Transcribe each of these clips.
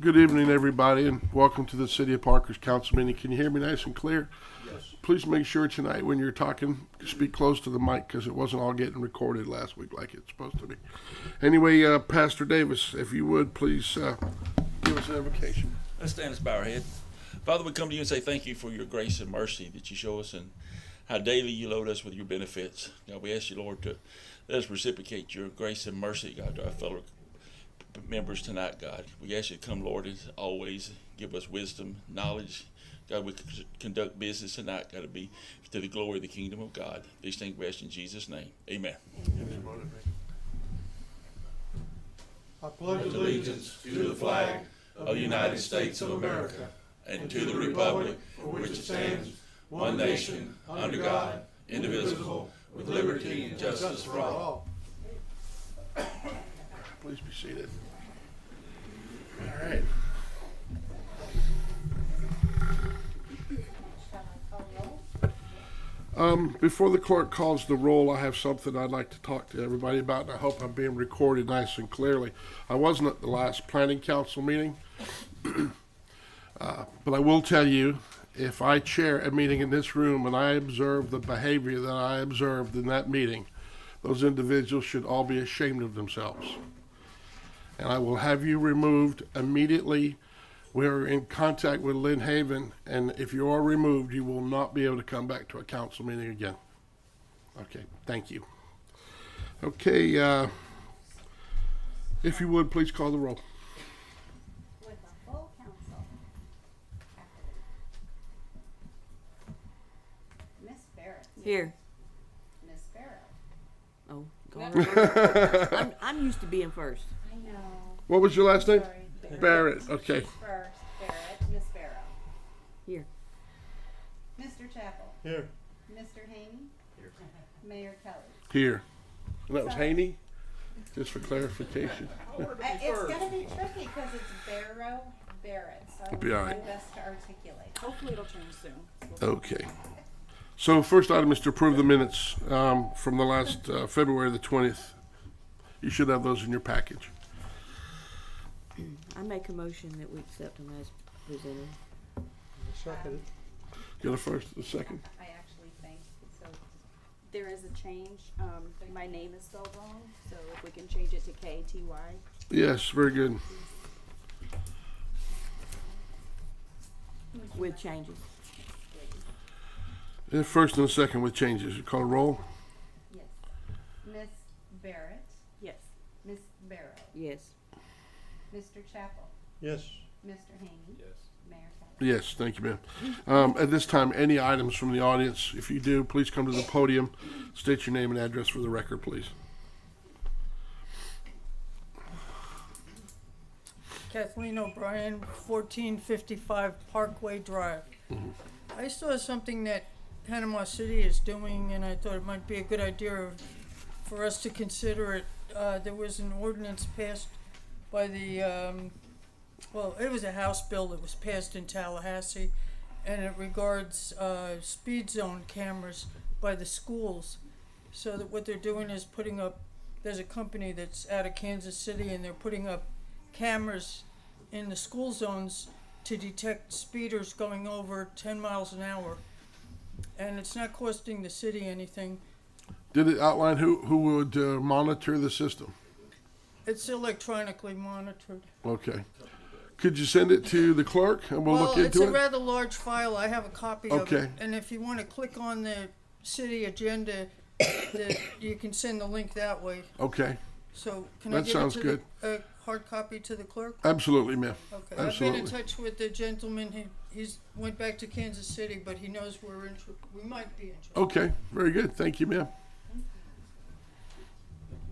Good evening, everybody, and welcome to the City of Parker's council meeting. Can you hear me nice and clear? Yes. Please make sure tonight when you're talking, speak close to the mic because it wasn't all getting recorded last week like it's supposed to be. Anyway, Pastor Davis, if you would, please give us an invocation. Let's stand and bow our head. Father, we come to you and say thank you for your grace and mercy that you show us and how daily you load us with your benefits. God, we ask you, Lord, to let us reciprocate your grace and mercy, God, to our fellow members tonight, God. We ask you to come, Lord, as always, give us wisdom, knowledge. God, we conduct business tonight, God, to be to the glory of the kingdom of God. These things we ask in Jesus' name. Amen. I pledge allegiance to the flag of the United States of America and to the republic for which it stands, one nation, under God, indivisible, with liberty and justice for all. Please be seated. All right. Before the clerk calls the roll, I have something I'd like to talk to everybody about, and I hope I'm being recorded nice and clearly. I wasn't at the last planning council meeting, but I will tell you, if I chair a meeting in this room and I observe the behavior that I observed in that meeting, those individuals should all be ashamed of themselves. And I will have you removed immediately. We're in contact with Lynn Haven, and if you are removed, you will not be able to come back to a council meeting again. Okay, thank you. Okay, if you would, please call the roll. With a full council. Miss Barrett. Here. Miss Barrow. Oh, go on first. I'm used to being first. I know. What was your last name? Sorry. Barrett, okay. First, Barrett. Miss Barrow. Here. Mr. Chappell. Here. Mr. Haney. Here. Mayor Kelly. Here. And that was Haney, just for clarification. It's going to be tricky because it's Barrow, Barrett. So I'll Be do all my right. best to articulate. Hopefully it'll change soon. Okay. So first item is to approve the minutes from the last February the 20th. You should have those in your package. I make a motion that we accept them as presented. Second. Get a first, a second. I actually think so. There is a change. My name is spelled wrong, so if we can change it to K-T-Y. Yes, very good. With changes. First and a second with changes. You call a roll? Yes. Miss Barrett. Yes. Miss Barrow. Yes. Mr. Chappell. Yes. Mr. Haney. Yes. Mayor Kelly. Yes, thank you, ma'am. At this time, any items from the audience, if you do, please come to the podium. State your name and address for the record, please. Kathleen O'Brien, 1455 Parkway Drive. I saw something that Panama City is doing, and I thought it might be a good idea for us to consider it. There was an ordinance passed by the, it was a House bill that was passed in Tallahassee, and it regards speed zone cameras by the schools. So that what they're doing is putting up, there's a company that's out of Kansas City, and they're putting up cameras in the school zones to detect speeders going over 10 miles an hour. And it's not costing the city anything. Did it outline who would monitor the system? It's electronically monitored. Okay. Could you send it to the clerk and we'll look It's into a it? rather large file. I have a copy of Okay. it. And if you want to click on the city agenda, you can send the link that way. Okay. So can That I give sounds it to good. a hard copy to the clerk? Absolutely, ma'am. Okay. Absolutely. I've been in touch with the gentleman. He's went back to Kansas City, but he knows we might be interested. Okay, very good. Thank you, ma'am.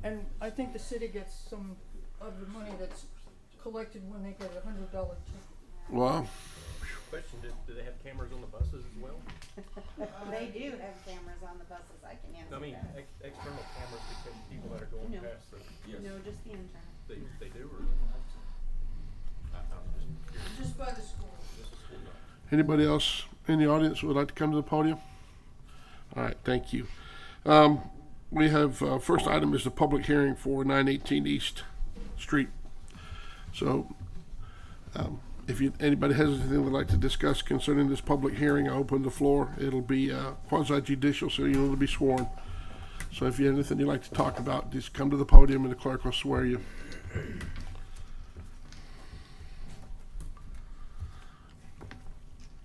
And I think the city gets some of the money that's collected when they get $100 tip. Wow. Question, do they have cameras on the buses as well? They do have cameras on the buses. I can answer I mean, that. external cameras to catch people that are going No. past the, Yes. No, just the internal. they do, or? I'm just curious. Just by the school. This is school night. Anybody else in the audience who would like to come to the podium? All right, thank you. We have, first item is the public hearing for 918 East Street. So If anybody has anything they'd like to discuss concerning this public hearing, I open the floor. It'll be quasi judicial, so you'll be sworn. So if you have anything you'd like to talk about, just come to the podium and the clerk will swear you.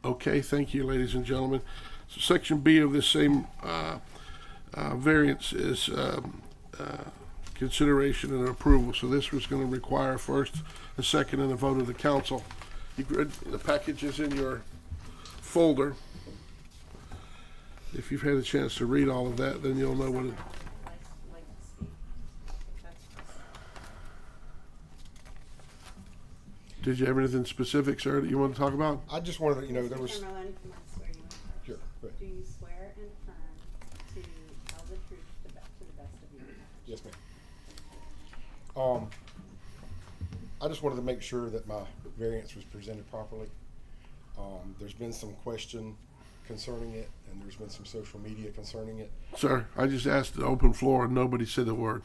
Okay, thank you, ladies and gentlemen. So Section B of this same variance is consideration and approval. So this was going to require first, a second, and a vote of the council. The package is in your folder. If you've had a chance to read all of that, then you'll know what it. Did you have anything specific, sir, that you want to talk about? I just wanted to, there was, Mr. Merlin, can I swear you in first? sure, go ahead. Do you swear and affirm to tell the truth to the best of your knowledge? Yes, ma'am. I just wanted to make sure that my variance was presented properly. There's been some question concerning it, and there's been some social media concerning it. Sir, I just asked the open floor and nobody said a word.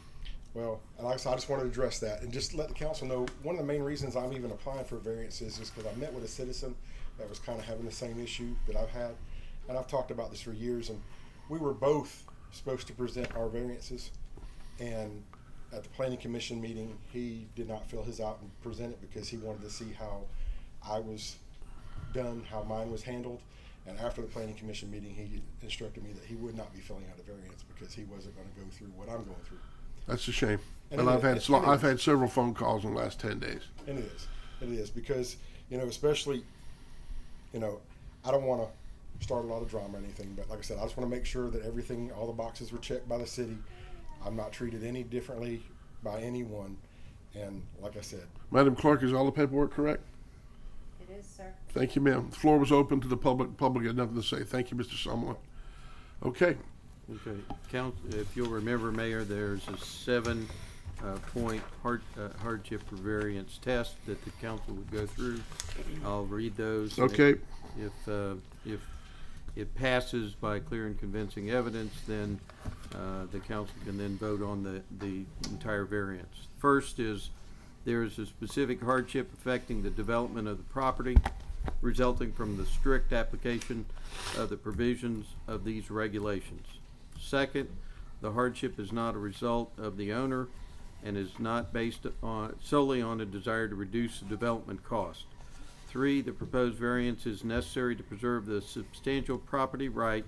Well, and like I said, I just wanted to address that and just let the council know, one of the main reasons I'm even applying for variances is because I met with a citizen that was kind of having the same issue that I've had. And I've talked about this for years, and we were both supposed to present our variances. And at the planning commission meeting, he did not fill his out and present it because he wanted to see how I was done, how mine was handled. And after the planning commission meeting, he instructed me that he would not be filling out a variance because he wasn't going to go through what I'm going through. That's a shame. And And it I've is. had several phone calls in the last 10 days. And it is because, especially, I don't want to start a lot of drama or anything, but like I said, I just want to make sure that everything, all the boxes were checked by the city. I'm not treated any differently by anyone. And like I said, Madam Clerk, is all the paperwork correct? It is, sir. Thank you, ma'am. The floor was open to the public. Public had nothing to say. Thank you, Mr. Summerlin. Okay. Okay, if you'll remember, Mayor, there's a 7-point hardship or variance test that the council would go through. I'll read those. Okay. If it passes by clear and convincing evidence, then the council can then vote on the entire variance. First is, there is a specific hardship affecting the development of the property resulting from the strict application of the provisions of these regulations. Second, the hardship is not a result of the owner and is not based solely on a desire to reduce the development cost. 3, the proposed variance is necessary to preserve the substantial property right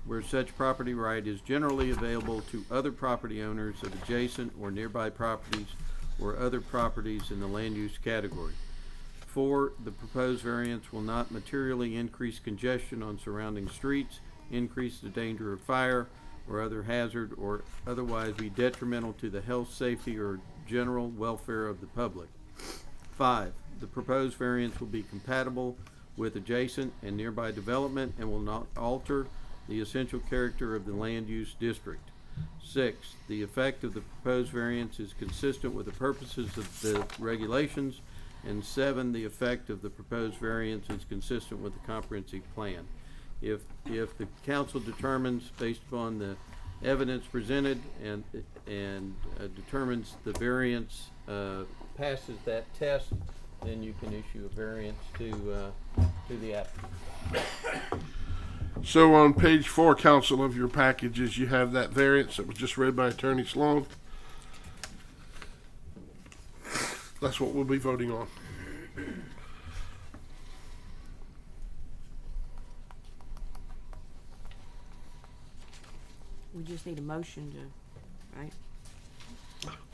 where such property right is generally available to other property owners of adjacent or nearby properties or other properties in the land use category. 4, the proposed variance will not materially increase congestion on surrounding streets, increase the danger of fire or other hazard, or otherwise be detrimental to the health, safety, or general welfare of the public. 5, the proposed variance will be compatible with adjacent and nearby development and will not alter the essential character of the land use district. 6, the effect of the proposed variance is consistent with the purposes of the regulations. And 7, the effect of the proposed variance is consistent with the comprehensive plan. If the council determines, based upon the evidence presented and determines the variance passes that test, then you can issue a variance to the applicant. So on page 4, council, of your packages, you have that variance that was just read by Attorney Sloan. That's what we'll be voting on. We just need a motion to, right?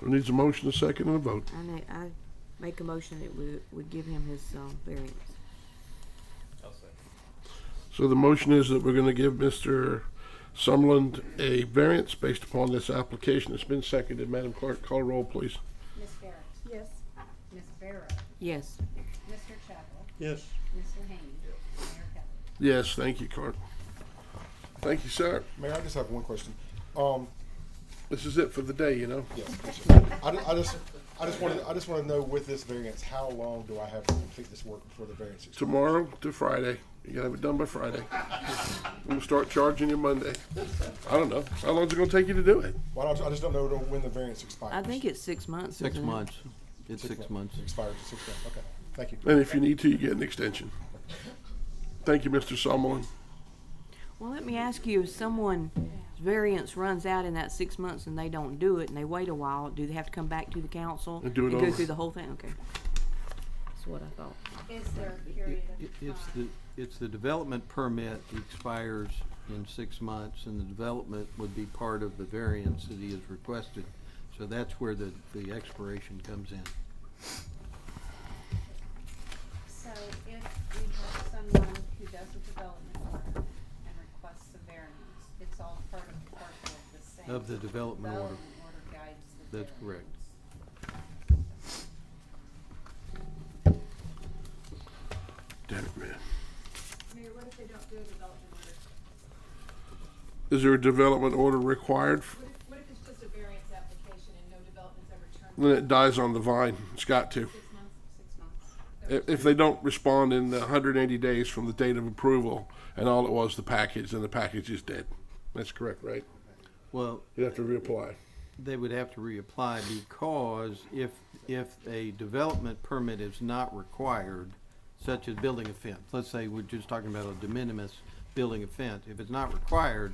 There needs a motion, a second, and a vote. I make a motion that we would give him his variance. I'll say. So the motion is that we're going to give Mr. Summerlin a variance based upon this application. It's been seconded. Madam Clerk, call roll, please. Ms. Barrett? Yes. Ms. Barrow? Yes. Mr. Chapel? Yes. Mr. Haney? Mayor Kelly? Yes, thank you, Clark. Thank you, sir. Mayor, I just have one question. This is it for the day, you know. Yes, yes, sir. I just want to know, with this variance, how long do I have to complete this work before the variance expires? Tomorrow to Friday. You gotta have it done by Friday. We'll start charging you Monday. I don't know. How long is it gonna take you to do it? Well, I just don't know when the variance expires. I think it's 6 months. 6 isn't it? months. It's 6 months. It expires in 6 months. Okay. Thank you. And if you need to, you get an extension. Thank you, Mr. Summerlin. Well, let me ask you, if someone's variance runs out in that 6 months and they don't do it and they wait a while, do they have to come back to the council And do it go over. through the whole thing? Okay. That's what I thought. Is there a period of time? It's the development permit expires in 6 months, and the development would be part of the variance that he has requested. So that's where the expiration comes in. So if we have someone who does a development order and requests a variance, it's all part of the parcel of the same. Of the development order. Development order guides the That's correct. variance. Damn it, man. Mayor, what if they don't do a development order? Is there a development order required? What if it's just a variance application and no development's ever turned? Then it dies on the vine. It's got to. 6 months? 6 months. If they don't respond in the 180 days from the date of approval, and all it was the package, then the package is dead. That's correct, right? Well, You have to reapply. they would have to reapply, because if a development permit is not required, such as building a fence, let's say we're just talking about a de minimis building a fence, if it's not required,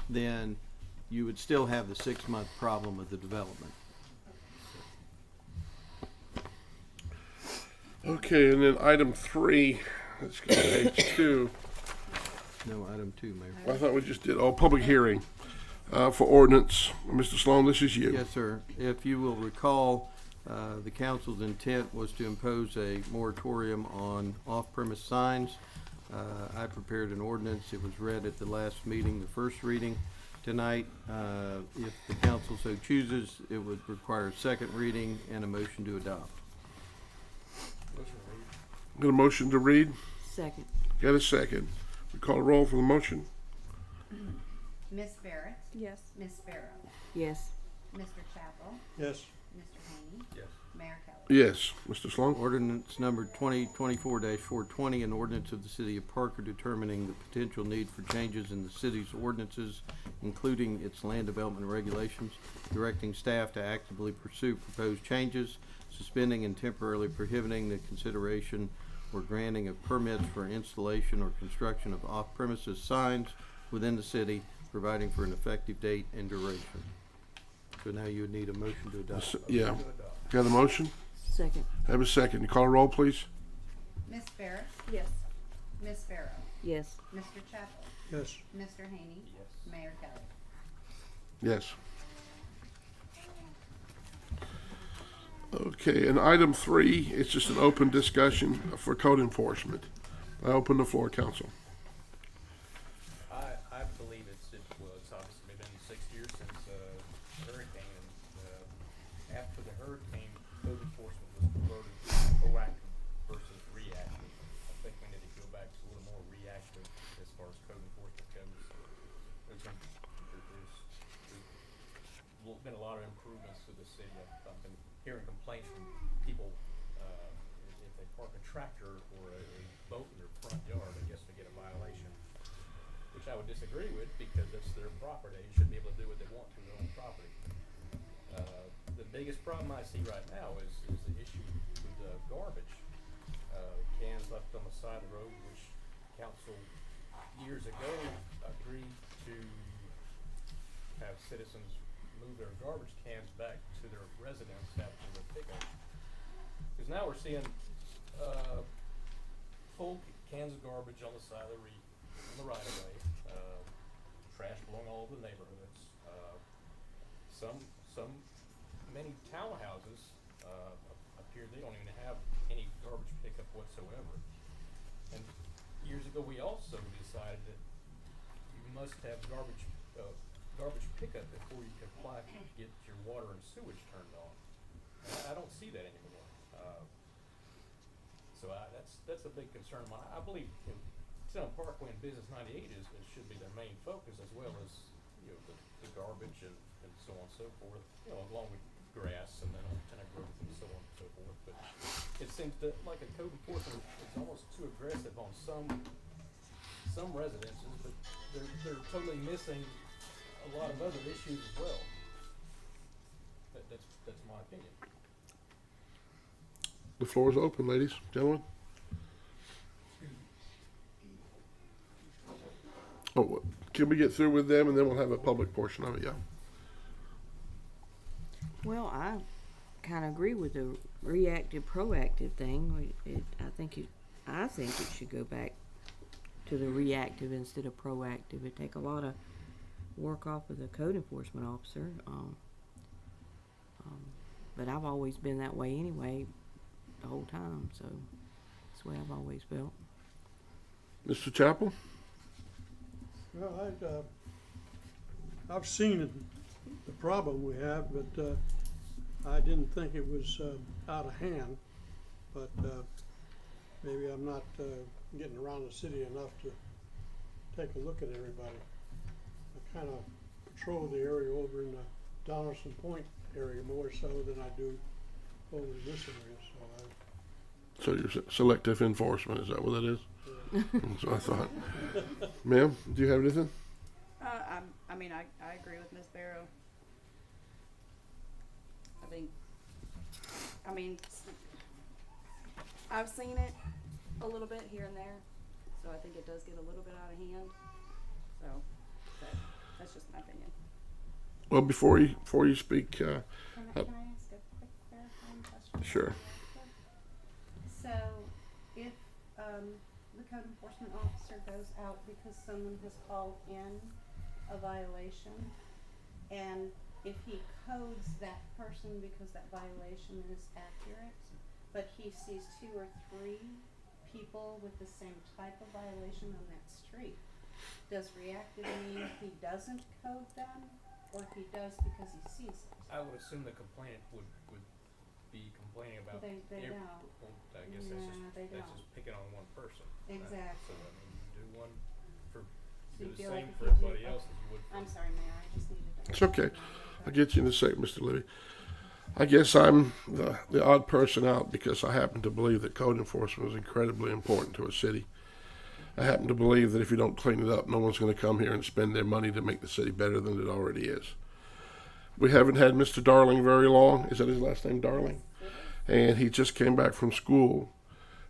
then you would still have the 6-month problem of the development. Okay, and then item 3, let's go to page 2. No, item 2, Mayor. I thought we just did, public hearing for ordinance. Mr. Sloan, this is you. Yes, sir. If you will recall, the council's intent was to impose a moratorium on off-premise signs. I prepared an ordinance. It was read at the last meeting, the first reading. Tonight, if the council so chooses, it would require a second reading and a motion to adopt. Got a motion to read? Second. Got a second. We call a roll for the motion. Miss Barrett, Yes. Miss Sparrow, Yes. Mr. Chapel, Yes. Mr. Haney, Yes. Mayor Kelly. Yes. Mr. Sloan? Ordinance number 2024-420, an ordinance of the city of Parker determining the potential need for changes in the city's ordinances, including its land development regulations, directing staff to actively pursue proposed changes, suspending and temporarily prohibiting the consideration or granting of permits for installation or construction of off-premises signs within the city, providing for an effective date and duration. So now you would need a motion to adopt. Yeah. Got a motion? Second. Have a second. You call a roll, please? Miss Barrett, Yes. Miss Sparrow, Yes. Mr. Chapel, Yes. Mr. Haney, Mayor Kelly. Yes. Okay, and item 3, it's just an open discussion for code enforcement. I open the floor, council. I believe it's obviously been 6 years since the hurricane, and after the hurricane, code enforcement was converted to proactive versus reactive. I think we need to go back to a little more reactive as far as code enforcement goes. There's been a lot of improvements to the city. I've been hearing complaints from people, if they park a tractor or a boat in their front yard, I guess they get a violation, which I would disagree with, because it's their property. They should be able to do what they want to their own property. The biggest problem I see right now is the issue with garbage. Cans left on the side of the road, which council years ago agreed to have citizens move their garbage cans back to their residence after the pickup. Because now we're seeing full cans of garbage on the side of the right of way, trash blowing all over the neighborhoods. Many townhouses appear they don't even have any garbage pickup whatsoever. And years ago, we also decided that you must have garbage pickup before you can apply to get your water and sewage turned on. And I don't see that anymore. So that's a big concern of mine. I believe Town Parkway and Business 98 should be their main focus, as well as the garbage and so on and so forth. Along with grass and then antenna growth and so on and so forth. But it seems that like a code enforcement is almost too aggressive on some residences, but they're totally missing a lot of other issues as well. That's my opinion. The floor is open, ladies, gentlemen. Oh, can we get through with them and then we'll have a public portion of it, yeah? Well, I kind of agree with the reactive, proactive thing. I think it should go back to the reactive instead of proactive. It'd take a lot of work off of the code enforcement officer. But I've always been that way anyway, the whole time. So that's the way I've always felt. Mr. Chappell? Well, I've seen the problem we have, but I didn't think it was out of hand. But maybe I'm not getting around the city enough to take a look at everybody. I kind of patrol the area over in the Donaldson Point area more so than I do over in this area. So you're selective enforcement, is that what that is? That's what I thought. Ma'am, do you have anything? I mean, I agree with Ms. Barrow. I've seen it a little bit here and there, so I think it does get a little bit out of hand. So, that's just my opinion. Well, before you speak, Can I ask a quick clarifying question? sure. So, if the code enforcement officer goes out because someone has called in a violation, and if he codes that person because that violation is accurate, but he sees 2 or 3 people with the same type of violation on that street, does reactive mean he doesn't code them, or he does because he sees it? I would assume the complainant would be complaining about They every, don't. well, I guess Nah, they that's don't. just picking on one person. Exactly. So I mean, you do one for, So do you the feel same like if for you do- everybody else as you would for. I'm sorry, Mayor, I just needed to. It's okay. I'll get you in a sec, Mr. Libby. I guess I'm the odd person out because I happen to believe that code enforcement is incredibly important to a city. I happen to believe that if you don't clean it up, no one's going to come here and spend their money to make the city better than it already is. We haven't had Mr. Darling very long. Is that his last name, Darling? And he just came back from school.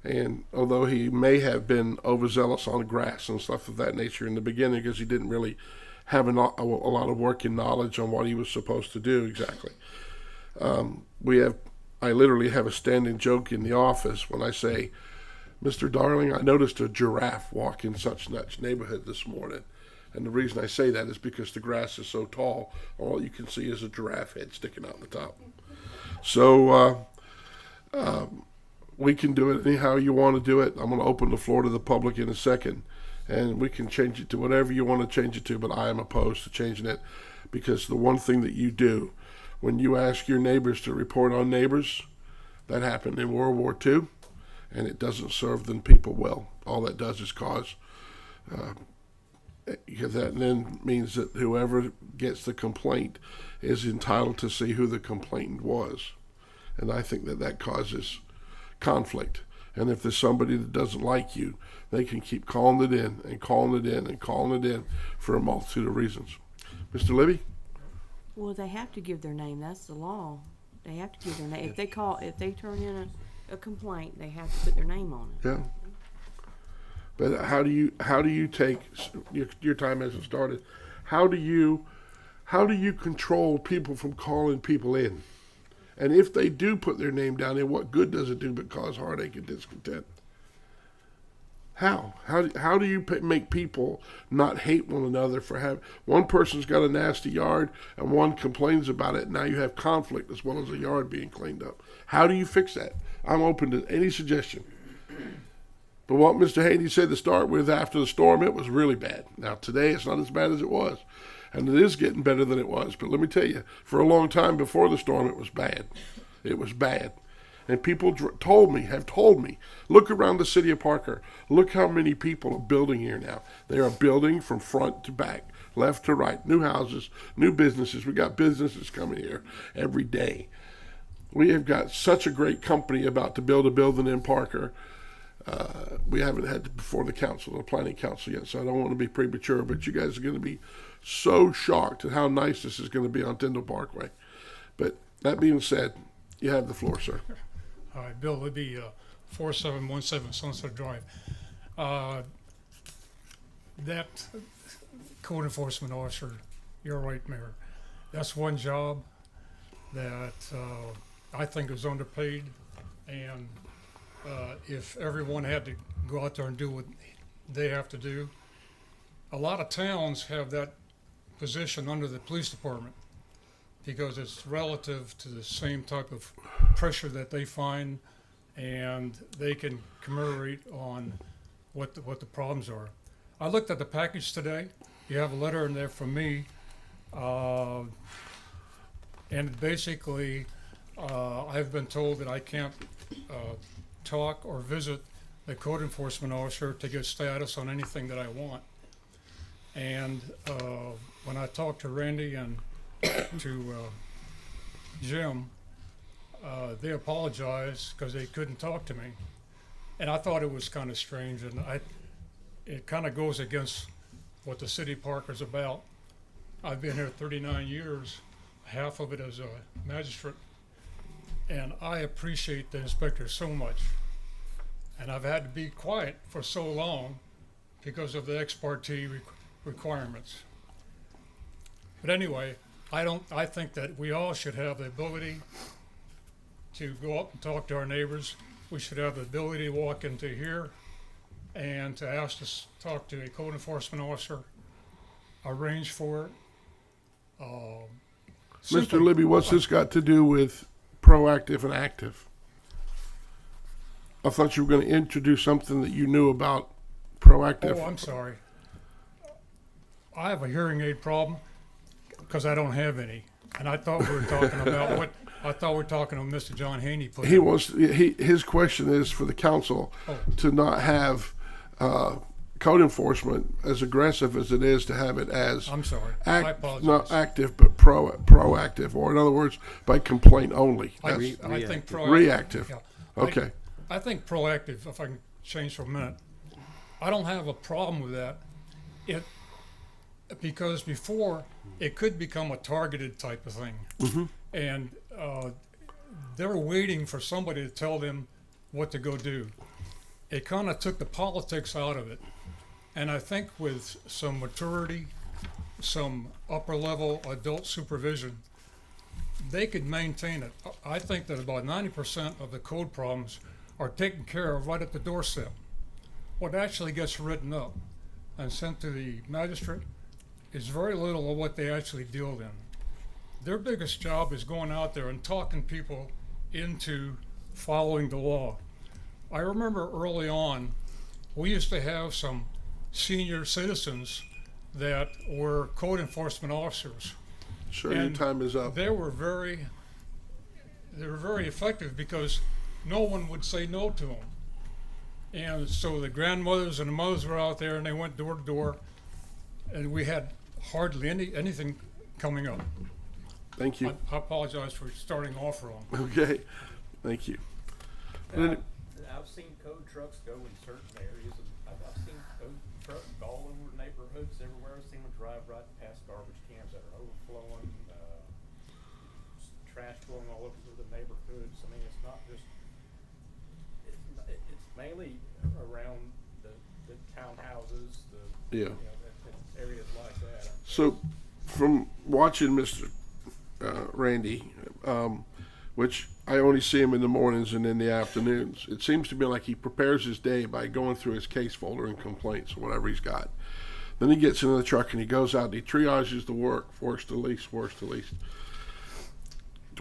And although he may have been overzealous on grass and stuff of that nature in the beginning because he didn't really have a lot of working knowledge on what he was supposed to do exactly. I literally have a standing joke in the office when I say, Mr. Darling, I noticed a giraffe walk in such and such neighborhood this morning. And the reason I say that is because the grass is so tall, all you can see is a giraffe head sticking out the top. So we can do it anyhow you want to do it. I'm going to open the floor to the public in a second, and we can change it to whatever you want to change it to, but I am opposed to changing it because the one thing that you do when you ask your neighbors to report on neighbors, that happened in World War II, and it doesn't serve them people well. All that does is cause that then means that whoever gets the complaint is entitled to see who the complainant was. And I think that causes conflict. And if there's somebody that doesn't like you, they can keep calling it in and calling it in and calling it in for a multitude of reasons. Mr. Libby? Well, they have to give their name. That's the law. They have to give their name. If they turn in a complaint, they have to put their name on it. Yeah. But how do you take your time hasn't started? How do you control people from calling people in? And if they do put their name down there, what good does it do but cause heartache and discontent? How do you make people not hate one another for having one person's got a nasty yard and one complains about it? And now you have conflict as well as a yard being cleaned up. How do you fix that? I'm open to any suggestion. But what Mr. Haney said to start with, after the storm, it was really bad. Now today it's not as bad as it was, and it is getting better than it was. But let me tell you, for a long time before the storm, it was bad. It was bad. And people have told me, look around the city of Parker. Look how many people are building here now. They are building from front to back, left to right, new houses, new businesses. We got businesses coming here every day. We have got such a great company about to build a building in Parker. We haven't had it before the council, the planning council yet, so I don't want to be premature, but you guys are going to be so shocked at how nice this is going to be on Tyndall Parkway. But that being said, you have the floor, sir. Hi, Bill Libby, 4717 Sunset Drive. That code enforcement officer, you're right, Mayor. That's one job that I think is underpaid, and if everyone had to go out there and do what they have to do, a lot of towns have that position under the police department because it's relative to the same type of pressure that they find, and they can commemorate on what the problems are. I looked at the package today. You have a letter in there from me, and basically, I've been told that I can't talk or visit the code enforcement officer to get status on anything that I want. And when I talked to Randy and to Jim, they apologized because they couldn't talk to me. And I thought it was kind of strange, and it kind of goes against what the city park is about. I've been here 39 years, half of it as a magistrate, and I appreciate the inspector so much. And I've had to be quiet for so long because of the ex parte requirements. But anyway, I think that we all should have the ability to go up and talk to our neighbors. We should have the ability to walk into here and to ask to talk to a code enforcement officer, arrange for it. Mr. Libby, what's this got to do with proactive and active? I thought you were going to introduce something that you knew about proactive. Oh, I'm sorry. I have a hearing aid problem because I don't have any. And I thought we were talking about what, I thought we were talking on Mr. John Haney. He wants, his question is for the council to not have code enforcement as aggressive as it is to have it as I'm sorry. I apologize. not active but proactive, or in other words, by complaint only. I That's think proactive. reactive. Yeah. Okay. I think proactive, if I can change for a minute, I don't have a problem with that. Because before, it could become a targeted type of thing. And they're waiting for somebody to tell them what to go do. It kind of took the politics out of it. And I think with some maturity, some upper level adult supervision, they could maintain it. I think that about 90% of the code problems are taken care of right at the doorstep. What actually gets written up and sent to the magistrate is very little of what they actually deal in. Their biggest job is going out there and talking people into following the law. I remember early on, we used to have some senior citizens that were code enforcement officers. Sure, your And time is up. They were very effective because no one would say no to them. And so the grandmothers and the mothers were out there and they went door to door, and we had hardly anything coming up. Thank you. I apologize for starting off wrong. Okay. Thank you. I've seen code trucks go in certain areas, and I've seen code trucks all over neighborhoods everywhere. I've seen them drive right past garbage cans that are overflowing, trash blowing all over the neighborhoods. I mean, it's not just, it's mainly around the townhouses, Yeah. areas like that. So, from watching Mr. Randy, which I only see him in the mornings and in the afternoons, it seems to me like he prepares his day by going through his case folder and complaints or whatever he's got. Then he gets into the truck and he goes out and he triages the work, worst to least, worst to least.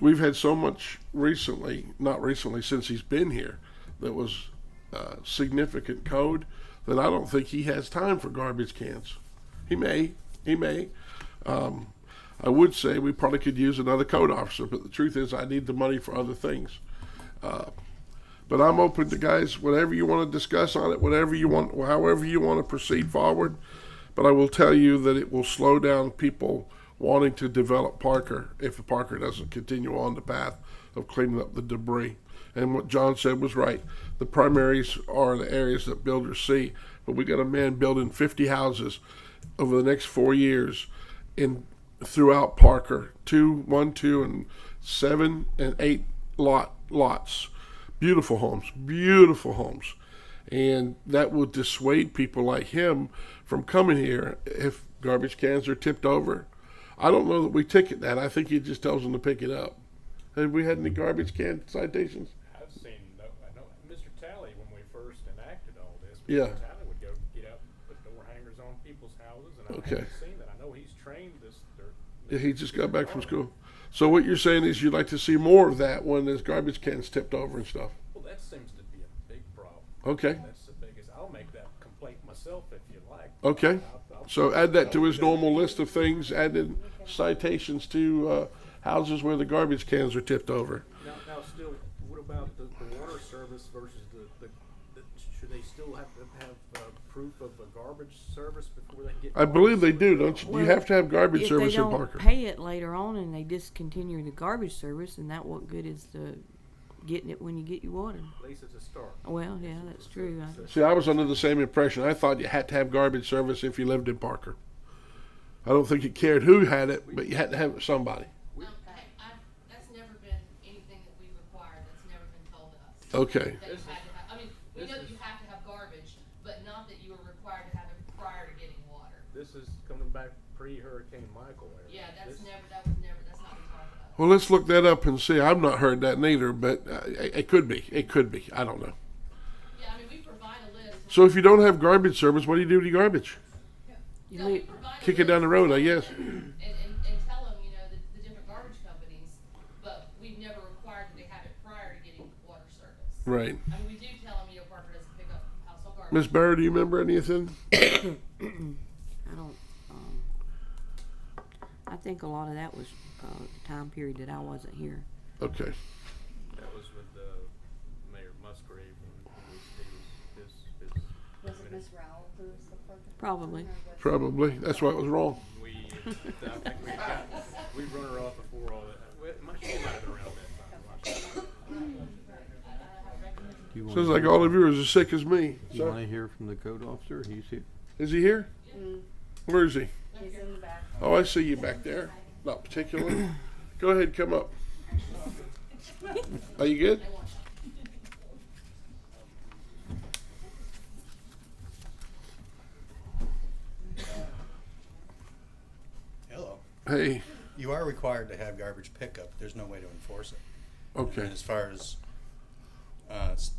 We've had so much recently, not recently, since he's been here, that was significant code that I don't think he has time for garbage cans. He may. I would say we probably could use another code officer, but the truth is I need the money for other things. But I'm open to guys, whatever you want to discuss on it, whatever you want, however you want to proceed forward. But I will tell you that it will slow down people wanting to develop Parker if Parker doesn't continue on the path of cleaning up the debris. And what John said was right. The primaries are the areas that builders see, but we got a man building 50 houses over the next 4 years throughout Parker, 1, 2, and 7 and 8 lots, beautiful homes. And that will dissuade people like him from coming here if garbage cans are tipped over. I don't know that we ticket that. I think he just tells them to pick it up. Have we had any garbage can citations? I've seen, I know Mr. Talley, when we first enacted all this, Yeah. Mr. Talley would go get up, put door hangers on people's houses, and I Okay. haven't seen that. I know he's trained this. Yeah, he just got back from school. So what you're saying is you'd like to see more of that when there's garbage cans tipped over and stuff. Well, that seems to be a big problem. Okay. That's the biggest. I'll make that complaint myself if you like. Okay. I'll So add that to his normal list of things, add in citations to houses where the garbage cans are tipped over. Now, still, what about the water service versus the should they still have to have proof of a garbage service before they get? I believe they do, don't you? You Well, have to have garbage If service they in don't Parker. pay it later on and they discontinue the garbage service, then that what good is the getting it when you get your water? At least it's a start. Well, yeah, that's true. See, I was under the same impression. I thought you had to have garbage service if you lived in Parker. I don't think it cared who had it, but you had to have somebody. That's never been anything that we've required, that's never been told to us. Okay. That you had to have, I mean, we know that you have to have garbage, but not that you were required to have it prior to getting water. This is coming back pre-Hurricane Michael era. Yeah, This- that's never been talked about. Well, let's look that up and see. I've not heard that neither, but it could be. It could be. I don't know. Yeah, I mean, we provide a list. So if you don't have garbage service, what do you do with your garbage? You No, we leave- provide a Kick it down the list road, I guess. And tell them, the different garbage companies, but we've never required that they have it prior to getting water service. Right. I mean, we do tell them, Parker doesn't pick up household garbage. Miss Barrett, do you remember anything? I don't. I think a lot of that was the time period that I wasn't here. Okay. That was with Mayor Musgrave when his Was it Miss Rowell who was the clerk? Probably. Probably. That's why it was wrong. I think we've run her off before all that. Well, she might have been around that time. Do you Sounds wanna like all of you are as sick as me. You Sir? want to hear from the code officer? He's here. Is he here? Where is he? He's in the back. Oh, I see you back there. Not particularly. Go ahead, come up. Are you good? Hello. Hey. You are required to have garbage pickup. There's no way to enforce it. Okay. And as far as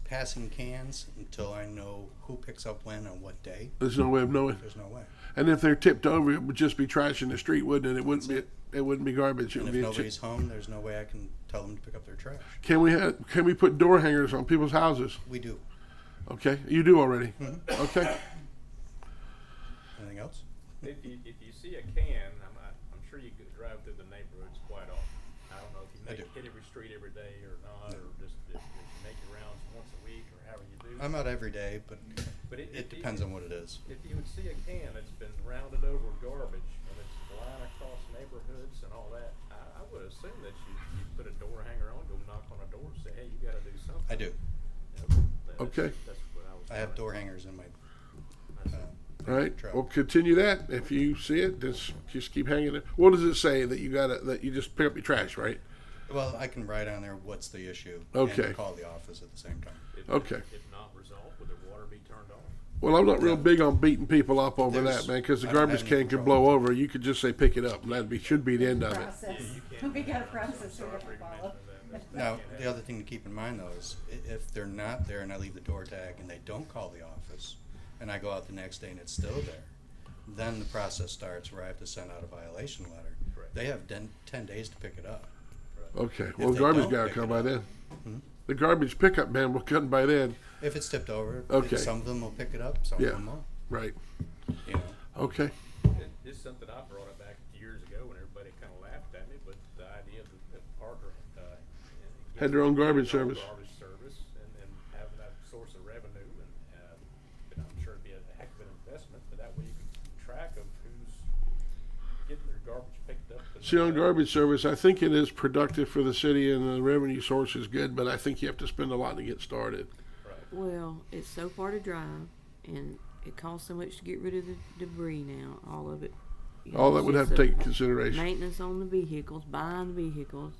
passing cans, until I know who picks up when on what day, There's no way of knowing. there's no way. And if they're tipped over, it would just be trash in the street, wouldn't it? It wouldn't be. It wouldn't be garbage. It And would if be. nobody's home, there's no way I can tell them to pick up their trash. Can we put door hangers on people's houses? We do. Okay. You do already. Mhm. Okay. Anything else? If you see a can, I'm sure you could drive through the neighborhoods quite often. I don't know if you I hit do. every street every day or not, or just if you make your rounds once a week or however you do. I'm out every day, but But it depends on what it is. If you would see a can that's been rounded over garbage and it's flying across neighborhoods and all that, I would assume that you put a door hanger on, go knock on a door, say, hey, you gotta do something. I do. Okay. That's what I was. I have door hangers in my All right. truck. We'll continue that. If you see it, just keep hanging it. What does it say that that you just pick up your trash, right? Well, I can write on there what's the issue. Okay. And call the office at the same time. Okay. If not resolved, would the water be turned off? Well, I'm not real big on beating people up over There's- that, man, because the I don't have garbage any can could control. blow over. You could just say pick it up, and that should be the end of it. Process. We got a process we have to follow. Now, the other thing to keep in mind though is if they're not there and I leave the door tag and they don't call the office and I go out the next day and it's still there, then the process starts where I have to send out a violation letter. Correct. They have 10 days to pick it up. Okay. If Well, the they garbage don't guy will pick come it by up- then. Hmm? The garbage pickup man will come by then. If it's tipped over, Okay. some of them will pick it up, some Yeah. of them won't. Right. You know, Okay. It's something I brought it back years ago when everybody kind of laughed at me, but the idea that Parker Had their own garbage their own service. garbage service and having that source of revenue, and I'm sure it'd be a heck of an investment, but that way you can keep track of who's getting their garbage picked up. and See, on all that. garbage service, I think it is productive for the city, and the revenue source is good, but I think you have to spend a lot to get started. Right. Well, it's so far to drive, and it costs so much to get rid of the debris now. All of it. You All know, that it's would have just to a take into consideration. Maintenance on the vehicles, buying the vehicles.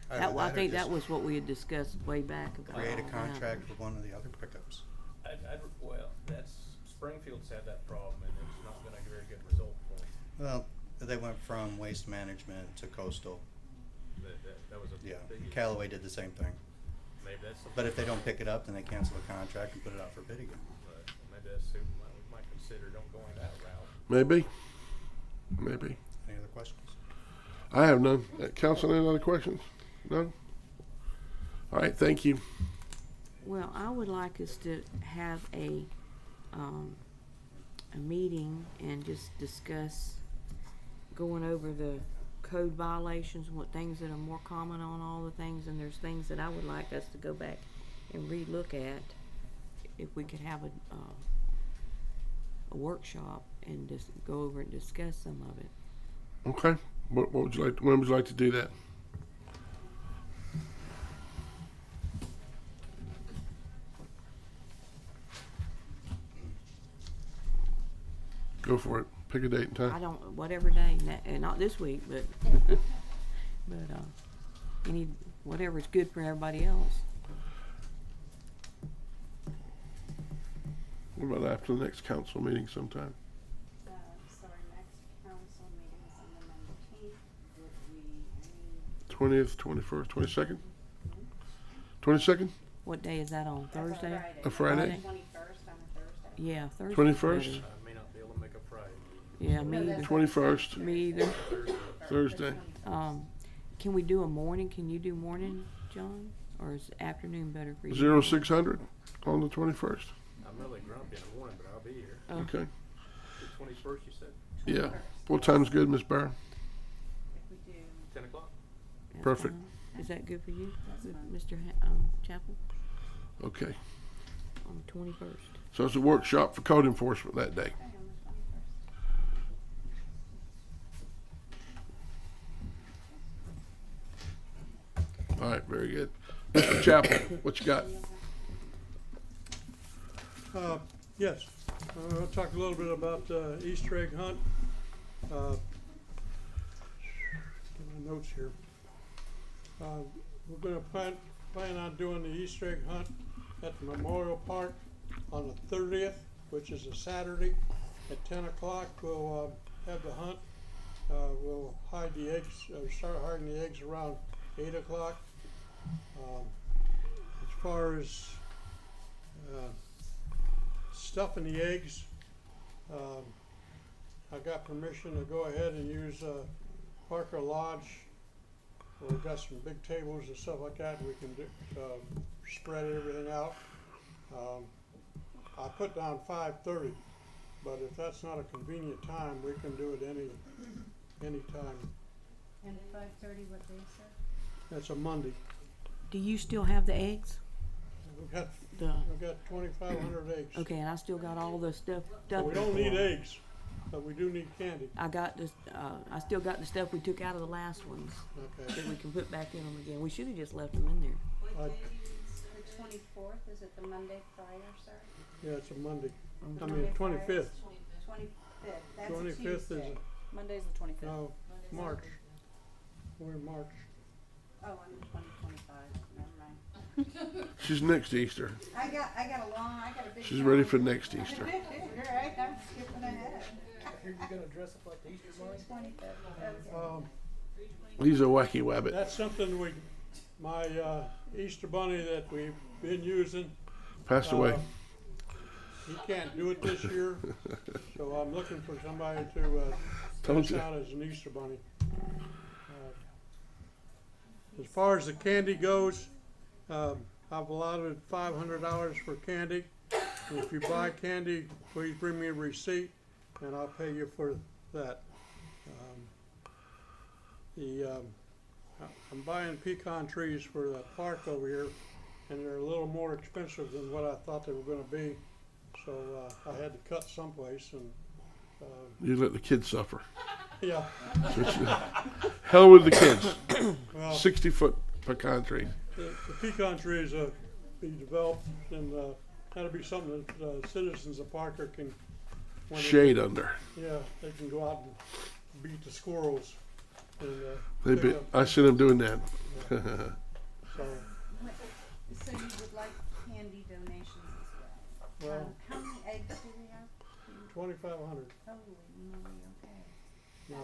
Either I or think just that was what we had discussed way back about. create a yeah. contract with one of the other pickups. Well, that's, Springfield's had that problem, and it's not been a very good result for them. Well, they went from Waste Management to Coastal. That was a Yeah, big issue. Callaway did the same thing. Maybe that's something. But if they don't pick it up, then they cancel the contract and put it out for bid again. Maybe that's something we might consider, don't going that route. Maybe. Any other questions? I have none. Council, any other questions? None? All right, thank you. Well, I would like us to have a meeting and just discuss going over the code violations, what things that are more common on all the things, and there's things that I would like us to go back and relook at. If we could have a workshop and just go over and discuss some of it. Okay. What would you like? When would you like to do that? Go for it. Pick a date and I time. don't, whatever day, not this week, but but any whatever's good for everybody else. What about after the next council meeting sometime? So our next council meeting is on the 19th. Would we, 20th, 21st, 22nd? 22nd? What day is that on? that's a Thursday? A Friday? 21st on a Thursday. Yeah, Thursday. 21st? I may not be able to make a Friday meeting. Yeah, me No, either. that's 21st, Me either. Thursday. Can we do a morning? Can you do morning, John? Or is afternoon better for you? 0600 on the 21st. I'm really grumpy in the morning, but I'll be here. Oh. Okay. The 21st, you said? Yeah. What time's good, Miss Barr? If we do, 10 o'clock? That's Perfect. fine. Is that good for you, That's fine. Mr. Chapel? Okay. On the 21st. So it's a workshop for code enforcement that day. okay, on the 21st. All right, very good. Mr. Chapel, what you got? Yes, I'll talk a little bit about Easter egg hunt. Get my notes here. We're gonna plan on doing the Easter egg hunt at the Memorial Park on the 30th, which is a Saturday, at 10 o'clock. We'll have the hunt. We'll hide the eggs, start hiding the eggs around 8 o'clock. As far as stuffing the eggs, I got permission to go ahead and use Parker Lodge. We've got some big tables and stuff like that. We can do, spread everything out. I put down 5:30, but if that's not a convenient time, we can do it any time. And 5:30, what day, sir? That's a Monday. Do you still have the eggs? We've got The 2,500 eggs. Okay, and I still got all the stuff. We don't need eggs, but we do need candy. I got this. I still got the stuff we took out of the last ones Okay. that we can put back in them again. We should have just left them in there. I- The 24th, is it the Monday prior, sir? Yeah, it's a Monday. I mean, Monday prior is 25th. 25th, that's a 25th is, Tuesday. Monday's the 25th. no, March. We're in March. Oh, I'm in 2025, never mind. She's next Easter. I got a big. She's ready for calendar. next Easter. You're right, I'm skipping ahead. You're gonna dress up like the Easter Bunny? 25th, okay. He's a wacky wabbit. That's something my Easter bunny that we've been using, Passed away. he can't do it this year, so I'm looking for somebody to Told dress you. out as an Easter bunny. As far as the candy goes, I've allotted $500 for candy. If you buy candy, please bring me a receipt, and I'll pay you for that. I'm buying pecan trees for the park over here, and they're a little more expensive than what I thought they were gonna be. So, I had to cut someplace and, You let the kids suffer. yeah, Hell with the kids. well, 60-foot pecan tree. the pecan trees, be developed, and, that'll be something that, citizens of Parker can. when they- Shade under. Yeah, they can go out and beat the squirrels. and, They've pick been, up. I see them doing that. So, So you would like candy donations as well? well, How many eggs do we have? 2,500. Holy moly, okay. Now,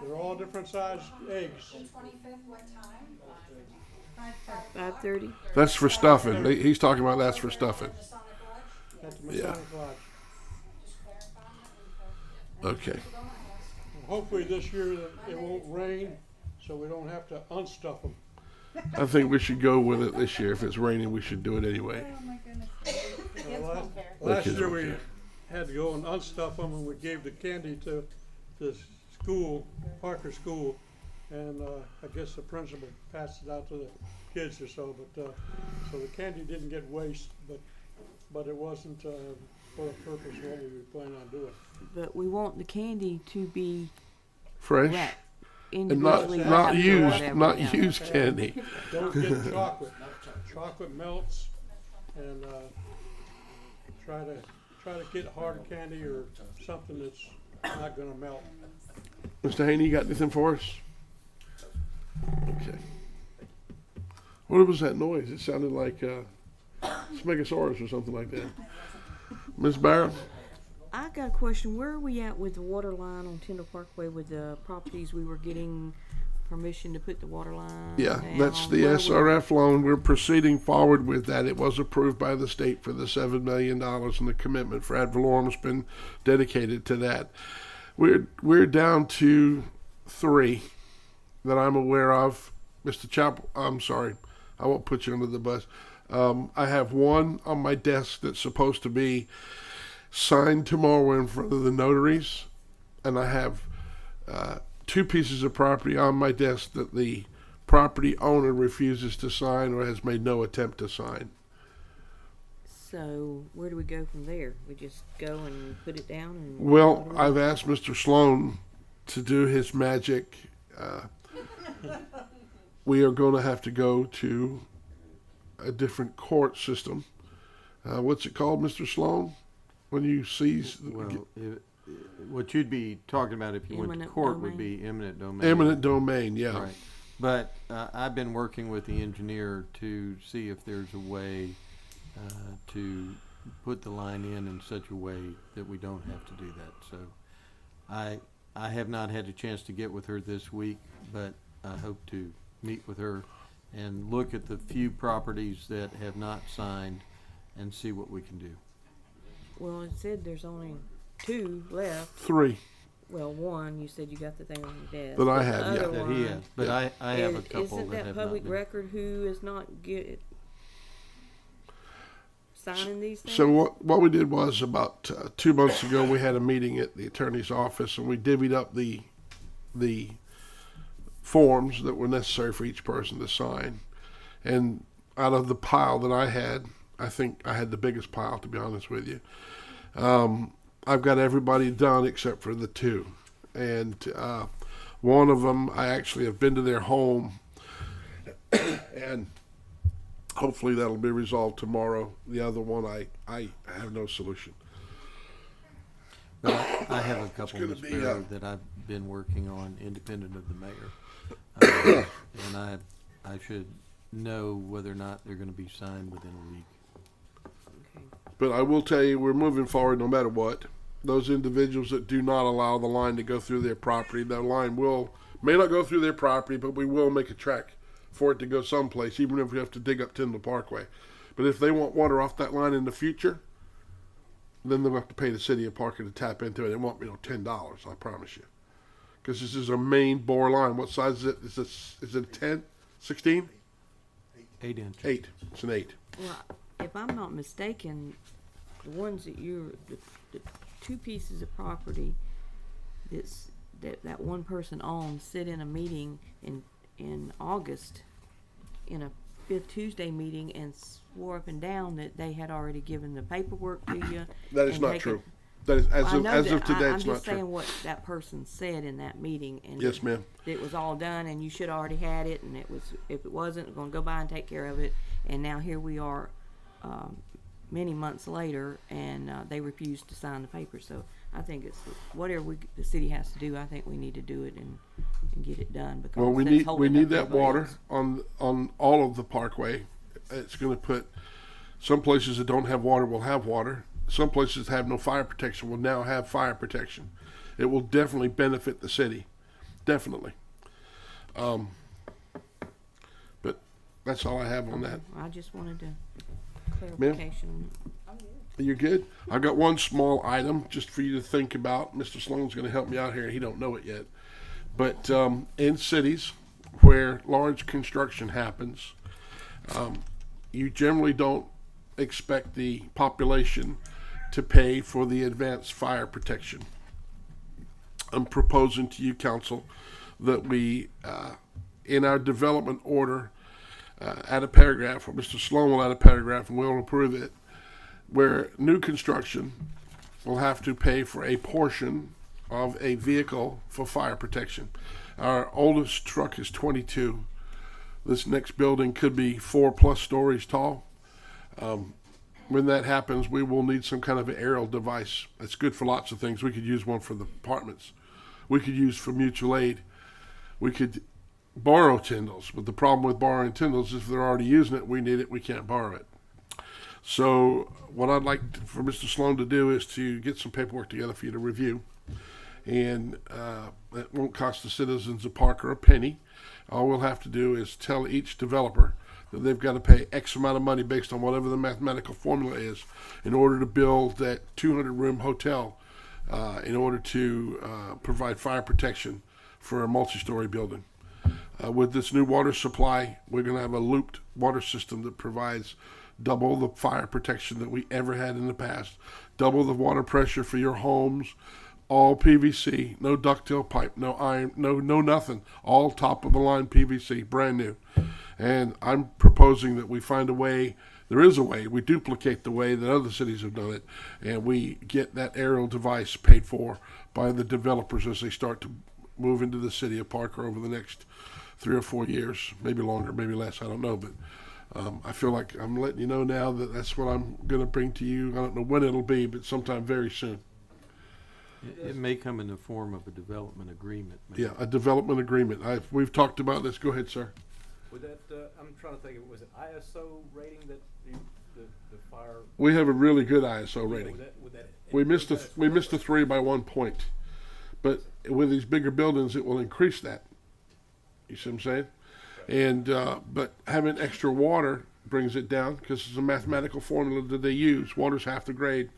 they're all different sized eggs. 5:30. That's for stuffing. He's talking about that's for stuffing. At the Yeah. Masonic Lodge. Okay. Hopefully this year that it won't rain, so we don't have to unstuff them. I think we should go with it this year. If it's raining, we should do it anyway. Oh my goodness. The kids won't care. Last kids year won't we care. had to go and unstuff them, and we gave the candy to the school, Parker School, and I guess the principal passed it out to the kids or so. But so the candy didn't get waste, but it wasn't for the purpose what we were planning on doing. But we want the candy to be Fresh wrapped and not individually. not wrapped or used, whatever, not yeah. used candy. Don't get chocolate. Chocolate melts, and try to get hard candy or something that's not going to melt. Mr. Haney, you got anything for us? Okay. What was that noise? It sounded like Smegosaurus or something like that. Ms. Barrow? I got a question. Where are we at with the water line on Tyndall Parkway with the properties we were getting permission to put the water line Yeah, down? that's the Where SRF loan. We're proceeding forward with that. It was approved by the state for the $7 million, and the commitment for ad valorem's been dedicated to that. We're down to 3 that I'm aware of. Mr. Chappell, I'm sorry, I won't put you under the bus. I have one on my desk that's supposed to be signed tomorrow in front of the notaries, and I have 2 pieces of property on my desk that the property owner refuses to sign or has made no attempt to sign. So where do we go from there? We just go and put it down? And Well, I've asked Mr. Sloan to do his magic. We are going to have to go to a different court system. What's it called, Mr. Sloan? When you seize Well, what you'd be talking about if you went to Eminent court would domain. be eminent domain. eminent domain, yeah. Right. But I've been working with the engineer to see if there's a way to put the line in such a way that we don't have to do that. So I have not had a chance to get with her this week, but I hope to meet with her and look at the few properties that have not signed and see what we can do. Well, it said there's only 2 left. 3 Well, 1, you said you got the thing on your desk. that I The have, yeah. other That he has, one but I have a couple Isn't that that have not public been. record who is not signing these things? So what we did was about 2 months ago we had a meeting at the attorney's office, and we divvied up the forms that were necessary for each person to sign. And out of the pile that I had, I think I had the biggest pile, to be honest with you. I've got everybody done except for the 2. And one of them, I actually have been to their home, and hopefully that'll be resolved tomorrow. The other one, I have no solution. But I have a couple, gonna Ms. be, Barrow, that I've been working on independent of the mayor. And I should know whether or not they're gonna be signed within a week. Okay. But I will tell you, we're moving forward no matter what. Those individuals that do not allow the line to go through their property, that line may not go through their property, but we will make a track for it to go someplace, even if we have to dig up Tyndall Parkway. But if they want water off that line in the future, then they'll have to pay the city of Parker to tap into it. It won't be $10, I promise you. Because this is a main bore line. What size is it? Is it a 10? 16? 8 inch. 8. It's an 8. Well, if I'm not mistaken, the ones that the 2 pieces of property that one person owns sit in a meeting in August, in a 5th Tuesday meeting, and swore up and down that they had already given the paperwork to you. That is and not taken- true. That is, as I of, know as that. of today, I'm it's not just saying true. what that person said in that meeting, and Yes, ma'am. it was all done, and you should have already had it, and it was, if it wasn't, going to go by and take care of it, and now here we are, many months later, and they refused to sign the paper. So I think it's whatever the city has to do. I think we need to do it, and and get it done, because Well, we that's need holding up that everybody water else. on all of the parkway. It's going to put some places that don't have water will have water. Some places that have no fire protection will now have fire protection. It will definitely benefit the city, definitely. But that's all I have on that. I just wanted to clarification on it. You're good? I've got one small item just for you to think about. Mr. Sloan's going to help me out here. He don't know it yet. But in cities where large construction happens, you generally don't expect the population to pay for the advanced fire protection. I'm proposing to you, council, that we, in our development order, add a paragraph, or Mr. Sloan will add a paragraph, and we'll approve it, where new construction will have to pay for a portion of a vehicle for fire protection. Our oldest truck is 22. This next building could be 4+ stories tall. When that happens, we will need some kind of an aerial device. It's good for lots of things. We could use one for the apartments. We could use for mutual aid. We could borrow Tyndalls, but the problem with borrowing Tyndalls is if they're already using it, we need it, we can't borrow it. So what I'd like for Mr. Sloan to do is to get some paperwork together for you to review. And it won't cost the citizens of Parker a penny. All we'll have to do is tell each developer that they've got to pay X amount of money based on whatever the mathematical formula is in order to build that 200-room hotel, in order to provide fire protection for a multi-story building. With this new water supply, we're going to have a looped water system that provides double the fire protection that we ever had in the past, double the water pressure for your homes, all PVC, no ductile pipe, no iron, no nothing, all top of the line PVC, brand new. And I'm proposing that we find a way, there is a way, we duplicate the way that other cities have done it, and we get that aerial device paid for by the developers as they start to move into the city of Parker over the next 3 or 4 years, maybe longer, maybe less, I don't know, but I feel like I'm letting you know now that that's what I'm going to bring to you. I don't know when it'll be, but sometime very soon. It may come in the form of a development agreement. maybe. Yeah, a development agreement. We've talked about this. Go ahead, sir. Would that, I'm trying to think of, was it ISO rating that the fire? We have a really good ISO Yeah, rating. would that We missed include that a 3 by 1 point, but with these bigger buildings, it will increase that. You see what I'm saying? And but having extra water brings it down because it's a mathematical formula that they use. Water's half the grade.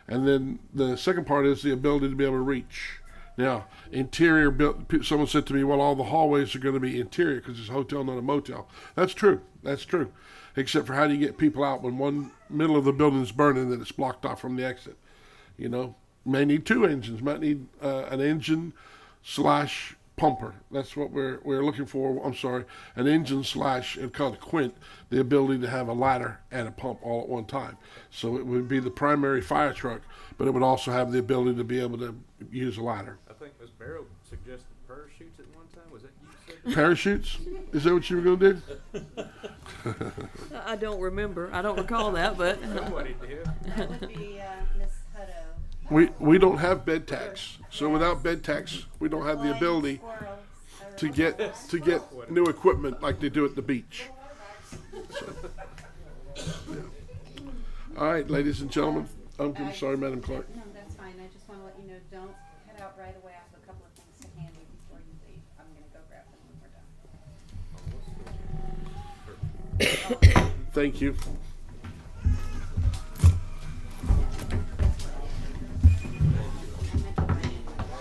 And then the second part is the ability to be able to reach. Now, interior built. Someone said to me, "Well, all the hallways are going to be interior because it's a hotel, not a motel." That's true. That's true. Except for how do you get people out when one middle of the building is burning and it's blocked off from the exit? You know, may need 2 engines. Might need an engine / pumper. That's what we're looking for. I'm sorry, an engine / it's called a quint, the ability to have a ladder and a pump all at one time. So it would be the primary fire truck, but it would also have the ability to be able to use a ladder. I think Ms. Barrow suggested parachutes at one time. Was that you said? Parachutes? Is that what you were going to do? I don't remember. I don't recall that, but Somebody did. That would be Miss Hutto. We don't have bed tax. So without bed tax, we don't have the Blind ability squirrels. to get new equipment like they do at the beach. So, yeah. All right, ladies and gentlemen. I'm sorry, Madam Clerk. No, that's fine. I just want to let you know, don't head out right away. I have a couple of things to hand you before you leave. I'm going to go grab them when we're done. Thank you.